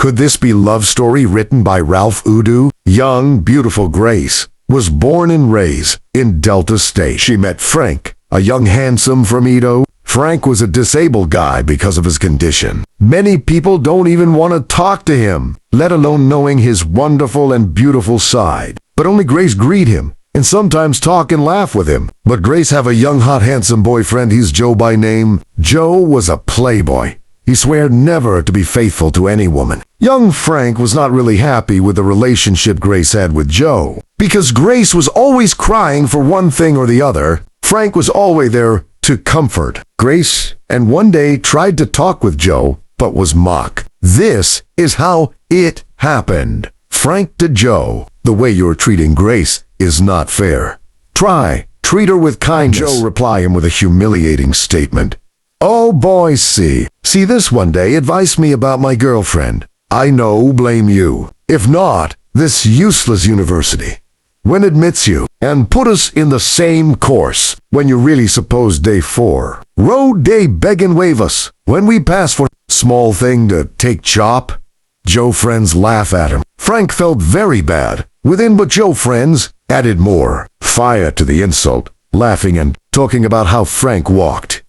Could this be love story written by Ralph Udo? Young, beautiful Grace was born and raised in Delta State. She met Frank, a young handsome from Edo. Frank was a disabled guy because of his condition. Many people don't even want to talk to him, let alone knowing his wonderful and beautiful side. But only Grace greet him and sometimes talk and laugh with him. But Grace have a young, hot, handsome boyfriend. He's Joe by name. Joe was a playboy. He swore never to be faithful to any woman. Young Frank was not really happy with the relationship Grace had with Joe. Because Grace was always crying for one thing or the other, Frank was always there to comfort Grace, and one day tried to talk with Joe, but was mocked. This is how it happened. Frank to Joe, the way you're treating Grace is not fair. Treat her with kindness. Joe reply him with a humiliating statement. Oh boy, see this one day advise me about my girlfriend. I know, blame you. If not, this useless university. When admits you, and put us in the same course, when you really suppose day 4. Road day beg and wave us, when we pass for small thing to take chop. Joe friends laugh at him. Frank felt very bad. Within but Joe friends added more fire to the insult, laughing and talking about how Frank walked.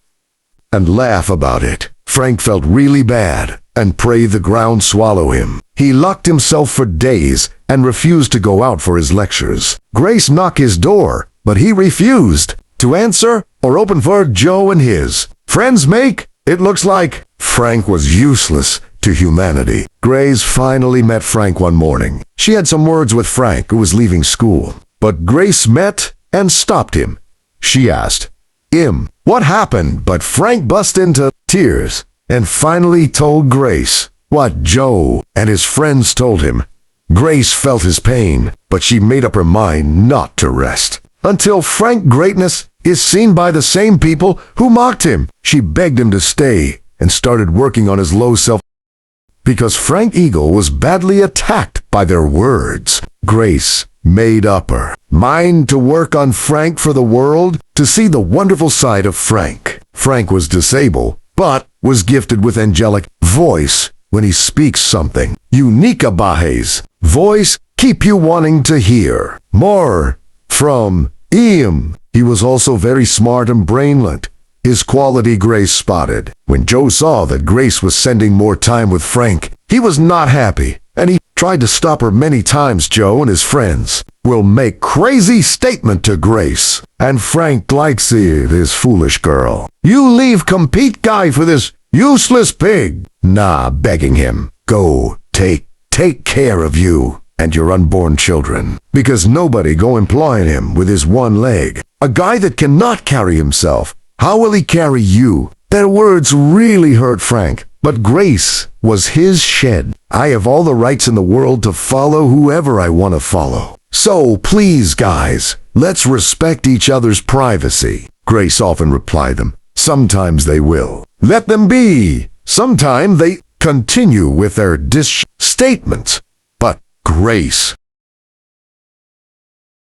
And laugh about it. Frank felt really bad, and prayed the ground swallow him. He locked himself for days, and refused to go out for his lectures. Grace knocked his door, but he refused to answer or open for Joe and his friends make. It looks like Frank was useless to humanity. Grace finally met Frank one morning. She had some words with Frank, who was leaving school. But Grace met and stopped him. She asked him what happened, but Frank burst into tears and finally told Grace what Joe and his friends told him. Grace felt his pain, but she made up her mind not to rest until Frank's greatness is seen by the same people who mocked him. She begged him to stay and started working on his low self because Frank Eagle was badly attacked by their words. Grace made up her mind to work on Frank for the world, to see the wonderful side of Frank. Frank was disabled, but was gifted with angelic voice when he speaks something unique about his voice, keep you wanting to hear more from him. He was also very smart and brainlet. His quality Grace spotted. When Joe saw that Grace was spending more time with Frank, he was not happy, and he tried to stop her many times. Joe and his friends will make crazy statement to Grace, and Frank likes it, this foolish girl. You leave compete guy for this useless pig. Nah, begging him, go take care of you and your unborn children, because nobody go employing him with his one leg. A guy that cannot carry himself, how will he carry you? Their words really hurt Frank, but Grace was his shed. I have all the rights in the world to follow whoever I want to follow. So please guys, let's respect each other's privacy. Grace often replied them. Sometimes they will. Let them be. Sometimes they continue with their statements. But Grace